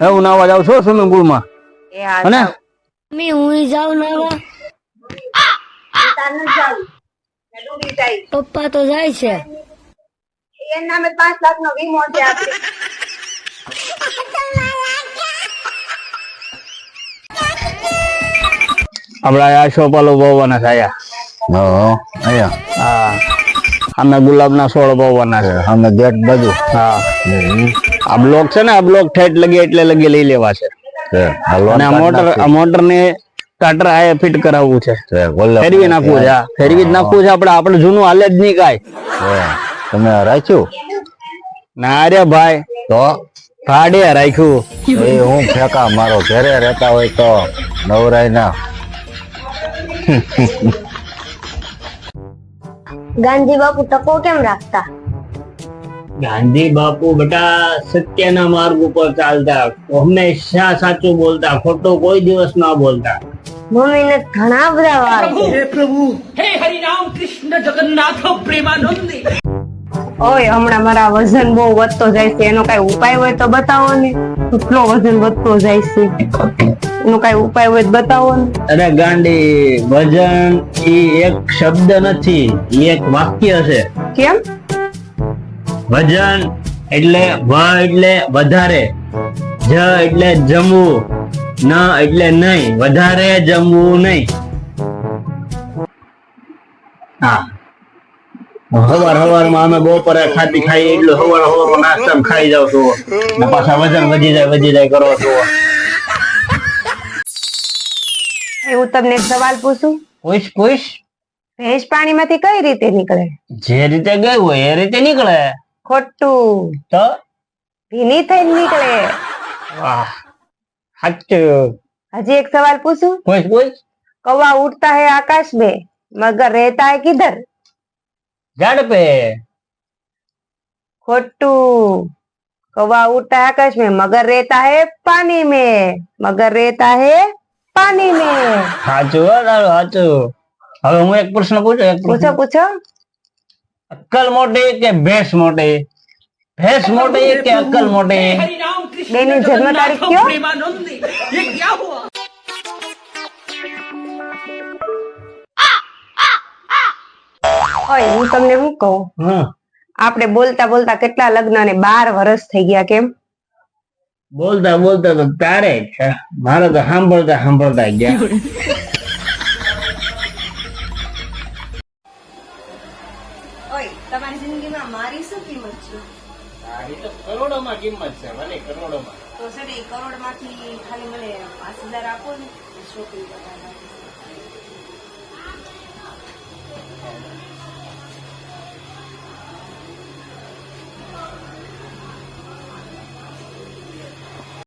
હું નાવા જાઉં છું સ્વિમિંગ પુલ માં. એ હા અને મમ્મી હું જાઉં નાવા. તાર ન જાવ ને ડૂબી જાય પપ્પા તો જાય છે. એના નામે 5 લાખ નો વીમો છે આપણે. આપડા આ શોપાલો વાવવાના છે આયા. હા અમે ગુલાબ ના છોડ વાવવાના છે. અમે ગેટ બાજુ. હા આ બ્લોક છે ને, આ બ્લોક ઠેઠ લગી એટલે લગી લઈ લેવા છે. અને આ મોટર ને સ્ટાર્ટર આ ફિટ કરાવવું છે. ફેરવી નાખવું છે. ફેરવી જ નાખવું છે. આપણે જૂનું હાલે જ નહીં કાંઈ. તમે રાખ્યું ના રે ભાઈ, તો ભાડે રાખ્યું. હું ફેંકા મારો ઘરે રહેતા હોય તો નવરાય ના. ગાંધી બાપુ ટકો કેમ રાખતા? ગાંધી બાપુ બેટા સત્યના માર્ગ ઉપર ચાલતા, હંમેશા સાચું બોલતા, ખોટું કોઈ દિવસ ના બોલતા. મમ્મી ને ઘણા બધા વાર हे प्रभु हे हरि राम कृष्ण जगन्नाथ प्रेमानंद। ઓય હમણાં મારા વજન બહુ વધતો જાય છે, એનો કઈ ઉપાય હોય તો બતાવો ને. કેટલો વજન વધતો જાય છે, એનો કઈ ઉપાય હોય તો બતાવો ને. અરે ગાંડી, વજન ઈ એક શબ્દ નથી, ઈ એક વાક્ય છે. કેમ? વજન એટલે વ એટલે વધારે, જ એટલે જમવું, ન એટલે નહીં, વધારે જમવું નહીં. હા હવાર માં અમે બપોરે ખાતી ખાઈ એટલું હવાર નાસ્તા ખાઈ જાવ છો ને પાછા વજન વધી જાય કરો છો. હું તમને એક સવાલ પૂછું, પૂછ ભેંસ પાણીમાંથી કઈ રીતે નીકળે? જે રીતે ગઈ હોય એ રીતે નીકળે. ખોટું, તો ભીની થઈને નીકળે. વાહ સાચું. હજી એક સવાલ પૂછું, પૂછ कौवा उड़ता है आकाश में मगर रहता है किधर? ઝાડ पे. खोटू, कौवा उड़ता है आकाश में मगर रहता है पानी में, मगर रहता है पानी में. સાચું તારું સાચું. હવે હું એક પ્રશ્ન પૂછું. पूछो पूछो. અક્કલ મોટી કે ભેંસ મોટી? ભેંસ મોટી કે અક્કલ મોટી? हरि राम कृष्ण बेनी जन्म तारीख क्यों? प्रेमानंद। ये क्या हुआ? ઓય હું તમને શું કહું, હમ આપણે બોલતા બોલતા કેટલા લગ્ન ને 12 વર્ષ થઈ ગયા, કેમ? બોલતા તો તારે જ છે, મારે તો સાંભળતા ગયા. ઓય તમારી જિંદગીમાં મારી શું કિંમત છે? તારી તો કરોડોમાં કિંમત છે, ભલે કરોડોમાં. તો છે ને કરોડ માંથી ખાલી મને 5,000 આપો ને, શોપિંગ કરવા.